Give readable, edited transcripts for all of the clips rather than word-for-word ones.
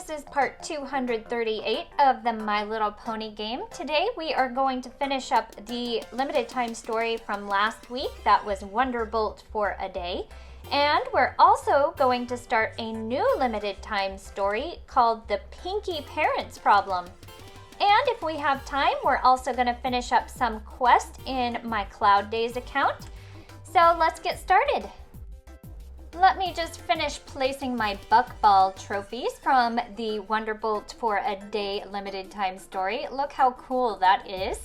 this is part 238 of the My Little Pony game. Today we are going to finish up the limited time story from last week. That was Wonderbolt for a Day. And we're also going to start a new limited time story called the Pinkie Parents Problem. And if we have time, we're also going to finish up some quests in my Cloud Days account. So let's get started. Let me just finish placing my Buckball trophies from the Wonderbolt for a Day limited time story. Look how cool that is.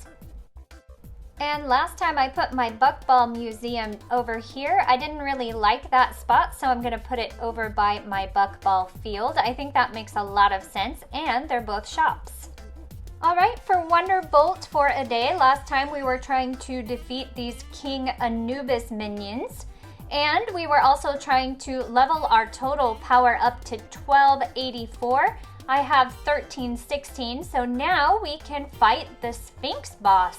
And last time I put my Buckball museum over here. I didn't really like that spot, so I'm going to put it over by my Buckball field. I think that makes a lot of sense, and they're both shops. Alright, for Wonderbolt for a Day, last time we were trying to defeat these King Anubis minions. And we were also trying to level our total power up to 1284. I have 1316, so now we can fight the Sphinx boss.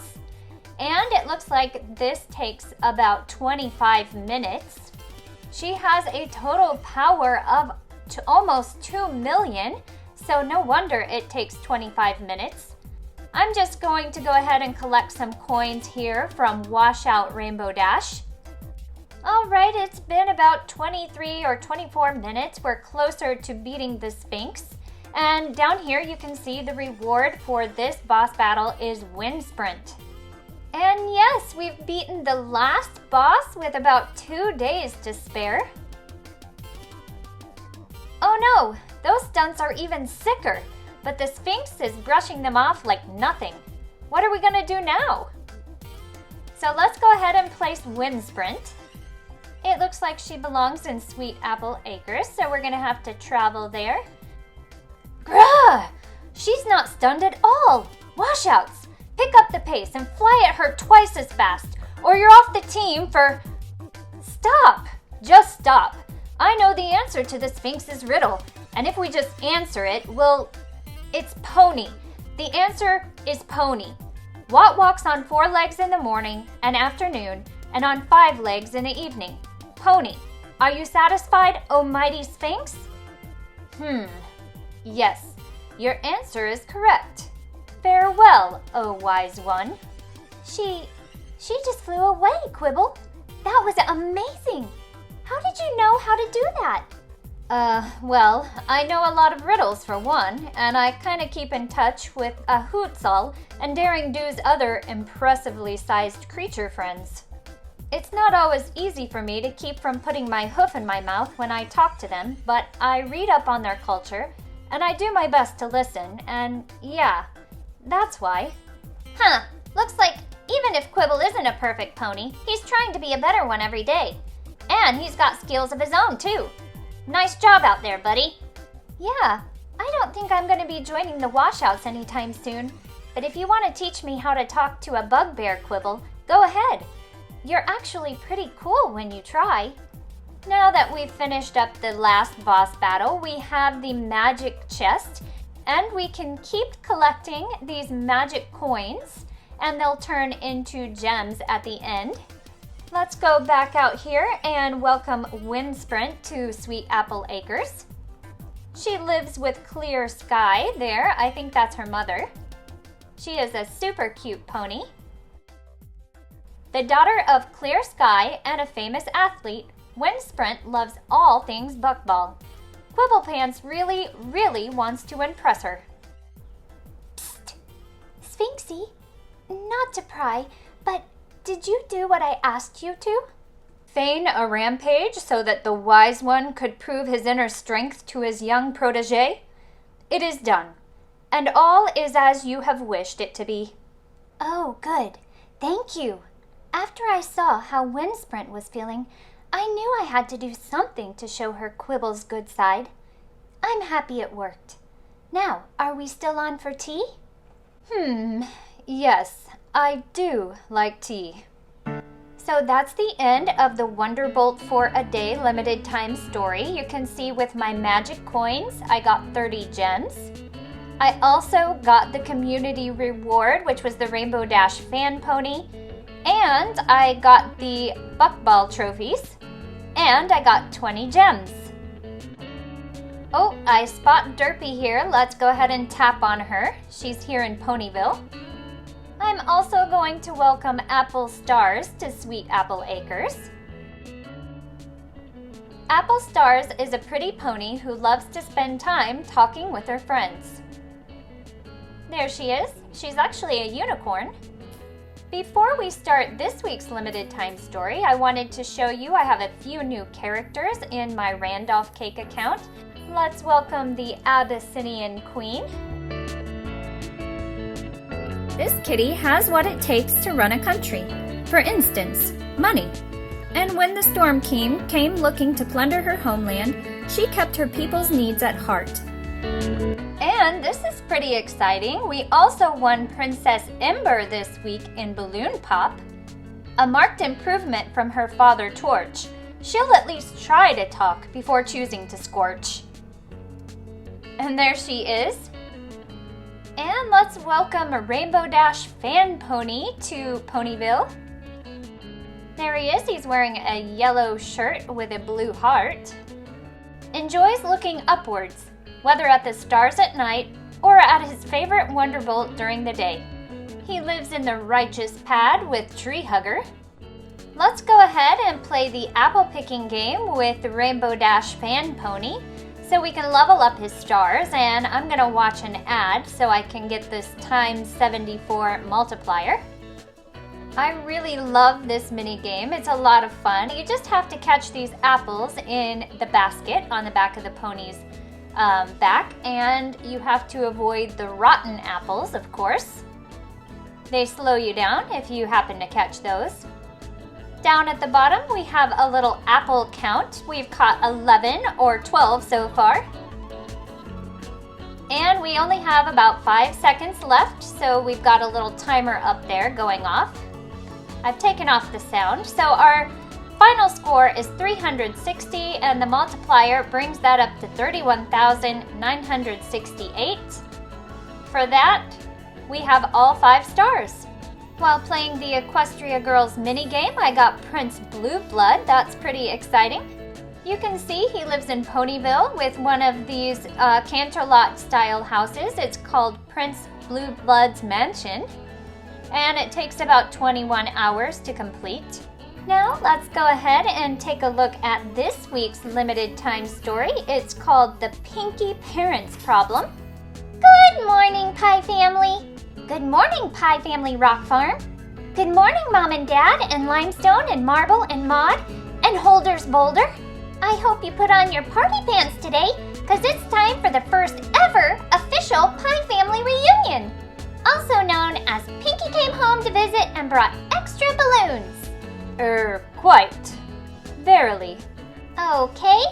And it looks like this takes about 25 minutes. She has a total power of almost 2 million, so no wonder it takes 25 minutes. I'm just going to go ahead and collect some coins here from Washout Rainbow Dash. Alright, it's been about 23 or 24 minutes. We're closer to beating the Sphinx. And down here you can see the reward for this boss battle is Wind Sprint. And yes, we've beaten the last boss with about 2 days to spare. Oh no, those stunts are even sicker, but the Sphinx is brushing them off like nothing. What are we gonna do now? So let's go ahead and place Wind Sprint. It looks like she belongs in Sweet Apple Acres, so we're gonna have to travel there. Grah! She's not stunned at all! Washouts! Pick up the pace and fly at her twice as fast, or you're off the team for... Stop! Just stop. I know the answer to the Sphinx's riddle, and if we just answer it, it's pony. The answer is pony. What walks on 4 legs in the morning and afternoon, and on 5 legs in the evening? Pony. Are you satisfied, O mighty Sphinx? Yes, your answer is correct. Farewell, O wise one. She just flew away, Quibble. That was amazing. How did you know how to do that? Well, I know a lot of riddles for one, and I kinda keep in touch with a Hootsal and Daring Do's other impressively sized creature friends. It's not always easy for me to keep from putting my hoof in my mouth when I talk to them, but I read up on their culture, and I do my best to listen, and yeah, that's why. Looks like even if Quibble isn't a perfect pony, he's trying to be a better one every day. And he's got skills of his own, too. Nice job out there, buddy. Yeah, I don't think I'm going to be joining the Washouts anytime soon, but if you want to teach me how to talk to a bugbear, Quibble, go ahead. You're actually pretty cool when you try. Now that we've finished up the last boss battle, we have the magic chest, and we can keep collecting these magic coins, and they'll turn into gems at the end. Let's go back out here and welcome Wind Sprint to Sweet Apple Acres. She lives with Clear Sky there. I think that's her mother. She is a super cute pony. The daughter of Clear Sky and a famous athlete, Wind Sprint loves all things Buckball. Quibblepants really wants to impress her. Psst! Sphinxy, not to pry, but did you do what I asked you to? Feign a rampage so that the wise one could prove his inner strength to his young protege? It is done, and all is as you have wished it to be. Oh, good. Thank you. After I saw how Wind Sprint was feeling, I knew I had to do something to show her Quibble's good side. I'm happy it worked. Now, are we still on for tea? Yes, I do like tea. So that's the end of the Wonderbolt for a Day limited time story. You can see with my magic coins, I got 30 gems. I also got the community reward, which was the Rainbow Dash fan pony. And I got the Buckball trophies, and I got 20 gems. Oh, I spot Derpy here. Let's go ahead and tap on her. She's here in Ponyville. I'm also going to welcome Apple Stars to Sweet Apple Acres. Apple Stars is a pretty pony who loves to spend time talking with her friends. There she is. She's actually a unicorn. Before we start this week's limited time story, I wanted to show you I have a few new characters in my Randolph Cake account. Let's welcome the Abyssinian Queen. This kitty has what it takes to run a country. For instance, money. And when the storm came looking to plunder her homeland, she kept her people's needs at heart. And this is pretty exciting. We also won Princess Ember this week in Balloon Pop. A marked improvement from her father Torch. She'll at least try to talk before choosing to scorch. And there she is. And let's welcome a Rainbow Dash fan pony to Ponyville. There he is. He's wearing a yellow shirt with a blue heart. Enjoys looking upwards, whether at the stars at night or at his favorite Wonderbolt during the day. He lives in the righteous pad with Tree Hugger. Let's go ahead and play the apple picking game with the Rainbow Dash fan pony so we can level up his stars, and I'm gonna watch an ad so I can get this times 74 multiplier. I really love this mini game. It's a lot of fun. You just have to catch these apples in the basket on the back of the pony's back, and you have to avoid the rotten apples, of course. They slow you down if you happen to catch those. Down at the bottom, we have a little apple count. We've caught 11 or 12 so far. And we only have about 5 seconds left, so we've got a little timer up there going off. I've taken off the sound, so our final score is 360, and the multiplier brings that up to 31,968. For that, we have all 5 stars. While playing the Equestria Girls minigame, I got Prince Blue Blood. That's pretty exciting. You can see he lives in Ponyville with one of these Canterlot-style houses. It's called Prince Blue Blood's Mansion, and it takes about 21 hours to complete. Now let's go ahead and take a look at this week's limited time story. It's called The Pinkie Parents Problem. Good morning, Pie Family. Good morning, Pie Family Rock Farm. Good morning, Mom and Dad, and Limestone, and Marble, and Maud, and Holders Boulder. I hope you put on your party pants today, because it's time for the first ever official Pie Family reunion, also known as Pinkie came home to visit and brought extra balloons. Quite. Verily. Okay.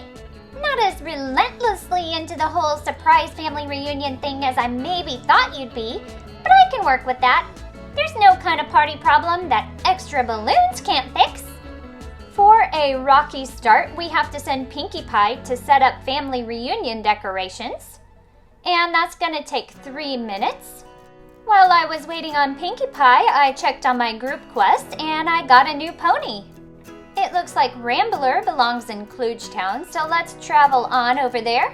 Not as relentlessly into the whole surprise family reunion thing as I maybe thought you'd be, but I can work with that. There's no kind of party problem that extra balloons can't fix. For a rocky start, we have to send Pinkie Pie to set up family reunion decorations. And that's gonna take 3 minutes. While I was waiting on Pinkie Pie, I checked on my group quest and I got a new pony. It looks like Rambler belongs in Klugetown, so let's travel on over there.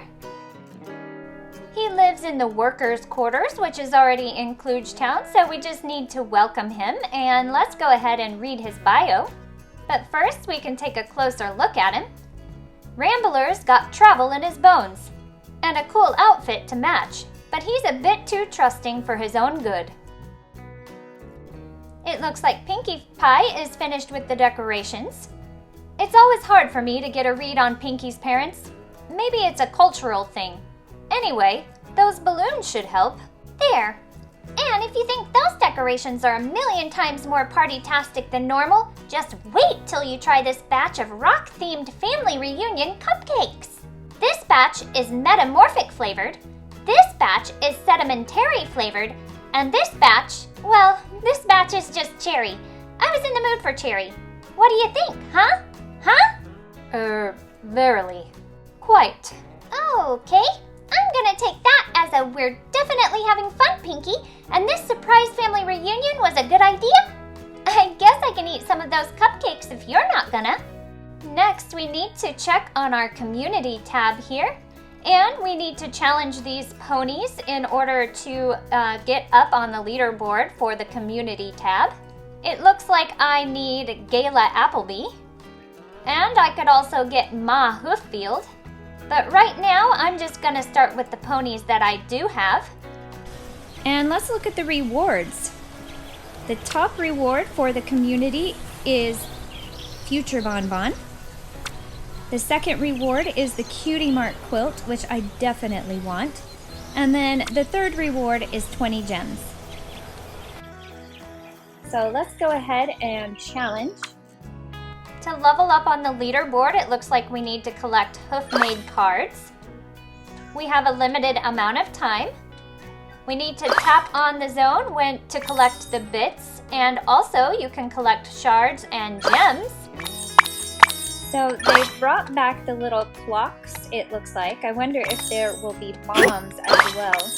He lives in the workers' quarters, which is already in Klugetown, so we just need to welcome him, and let's go ahead and read his bio. But first, we can take a closer look at him. Rambler's got travel in his bones, and a cool outfit to match, but he's a bit too trusting for his own good. It looks like Pinkie Pie is finished with the decorations. It's always hard for me to get a read on Pinkie's parents. Maybe it's a cultural thing. Anyway, those balloons should help. There. And if you think those decorations are a million times more party-tastic than normal, just wait till you try this batch of rock-themed family reunion cupcakes. This batch is metamorphic flavored, this batch is sedimentary flavored, and this batch, well, this batch is just cherry. I was in the mood for cherry. What do you think, huh? Verily. Quite. Okay. I'm gonna take that as a we're definitely having fun, Pinkie, and this surprise family reunion was a good idea. I guess I can eat some of those cupcakes if you're not gonna. Next, we need to check on our community tab here. And we need to challenge these ponies in order to get up on the leaderboard for the community tab. It looks like I need Gayla Appleby. And I could also get Ma Hooffield. But right now, I'm just gonna start with the ponies that I do have. And let's look at the rewards. The top reward for the community is Future Bonbon. The second reward is the Cutie Mark quilt, which I definitely want. And then the third reward is 20 gems. So let's go ahead and challenge. To level up on the leaderboard, it looks like we need to collect hoof-made cards. We have a limited amount of time. We need to tap on the zone to collect the bits, and also you can collect shards and gems. So they brought back the little clocks, it looks like. I wonder if there will be bombs as well.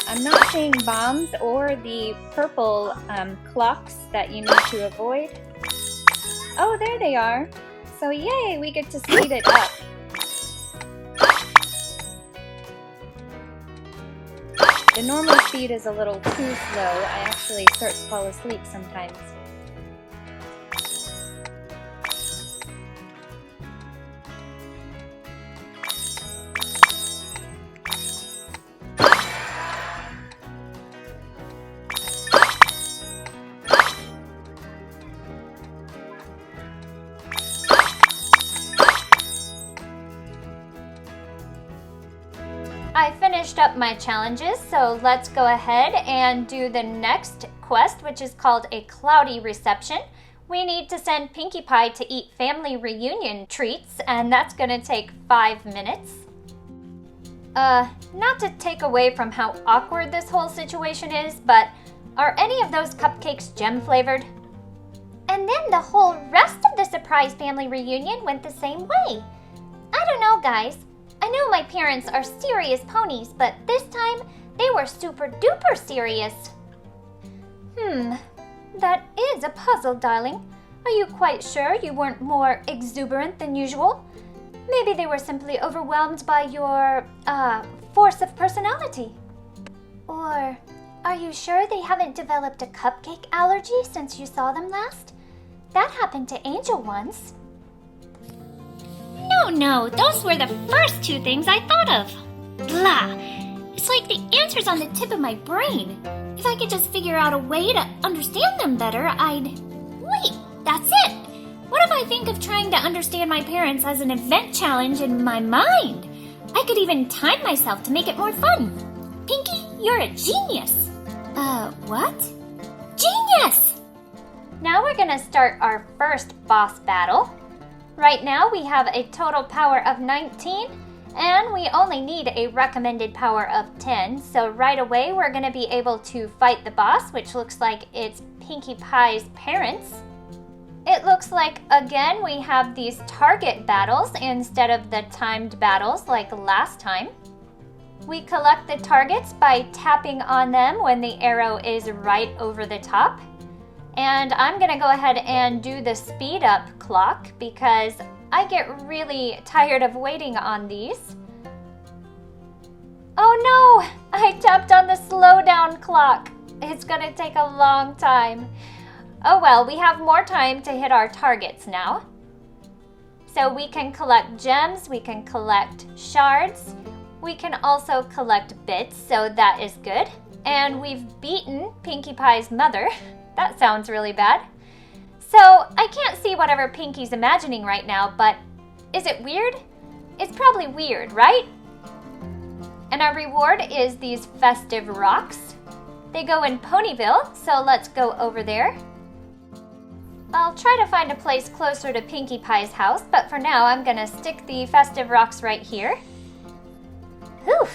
I'm not seeing bombs or the purple clocks that you need to avoid. Oh, there they are. So yay, we get to speed it up. The normal speed is a little too slow. I actually start to fall asleep sometimes. I finished up my challenges, so let's go ahead and do the next quest, which is called a Cloudy Reception. We need to send Pinkie Pie to eat family reunion treats, and that's gonna take 5 minutes. Not to take away from how awkward this whole situation is, but are any of those cupcakes gem flavored? And then the whole rest of the surprise family reunion went the same way. I don't know, guys. I know my parents are serious ponies, but this time they were super duper serious. That is a puzzle, darling. Are you quite sure you weren't more exuberant than usual? Maybe they were simply overwhelmed by your, force of personality. Or are you sure they haven't developed a cupcake allergy since you saw them last? That happened to Angel once. No, those were the first two things I thought of. Blah. It's like the answer's on the tip of my brain. If I could just figure out a way to understand them better, Wait, that's it! What if I think of trying to understand my parents as an event challenge in my mind? I could even time myself to make it more fun. Pinkie, you're a genius. What? Genius! Now we're gonna start our first boss battle. Right now we have a total power of 19, and we only need a recommended power of 10. So right away we're gonna be able to fight the boss, which looks like it's Pinkie Pie's parents. It looks like, again, we have these target battles instead of the timed battles like last time. We collect the targets by tapping on them when the arrow is right over the top. And I'm gonna go ahead and do the speed up clock because I get really tired of waiting on these. Oh no! I tapped on the slow down clock. It's gonna take a long time. Oh well, we have more time to hit our targets now. So we can collect gems, we can collect shards, we can also collect bits, so that is good. And we've beaten Pinkie Pie's mother. That sounds really bad. So I can't see whatever Pinkie's imagining right now, but is it weird? It's probably weird, right? And our reward is these festive rocks. They go in Ponyville, so let's go over there. I'll try to find a place closer to Pinkie Pie's house, but for now I'm gonna stick the festive rocks right here. Whew.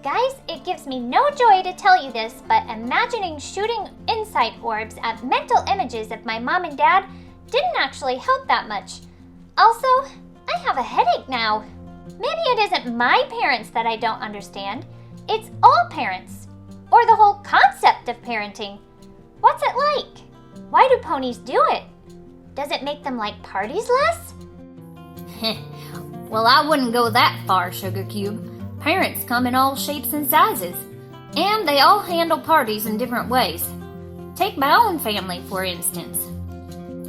Guys, it gives me no joy to tell you this, but imagining shooting insight orbs at mental images of my mom and dad didn't actually help that much. Also, I have a headache now. Maybe it isn't my parents that I don't understand. It's all parents. Or the whole concept of parenting. What's it like? Why do ponies do it? Does it make them like parties less? Well, I wouldn't go that far, Sugar Cube. Parents come in all shapes and sizes, and they all handle parties in different ways. Take my own family, for instance.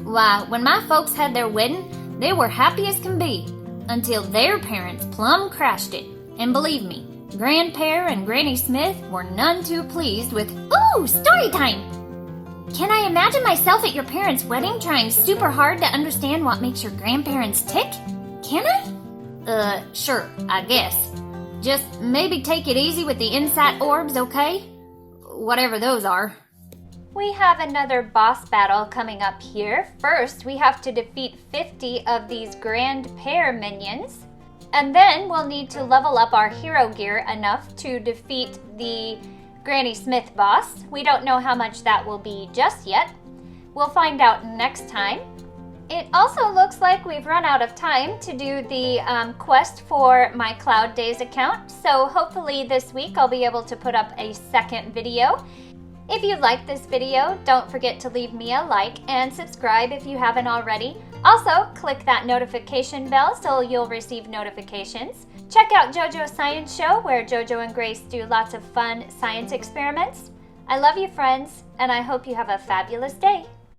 Why, when my folks had their wedding, they were happy as can be, until their parents plumb crashed it. And believe me, Grandpa and Granny Smith were none too pleased with, Ooh, story time! Can I imagine myself at your parents' wedding trying super hard to understand what makes your grandparents tick? Can I? Sure, I guess. Just maybe take it easy with the insight orbs, okay? Whatever those are. We have another boss battle coming up here. First, we have to defeat 50 of these grand pair minions. And then we'll need to level up our hero gear enough to defeat the Granny Smith boss. We don't know how much that will be just yet. We'll find out next time. It also looks like we've run out of time to do the quest for my Cloud Days account. So hopefully this week I'll be able to put up a second video. If you like this video, don't forget to leave me a like and subscribe if you haven't already. Also, click that notification bell so you'll receive notifications. Check out JoJo's Science Show, where JoJo and Grace do lots of fun science experiments. I love you, friends, and I hope you have a fabulous day.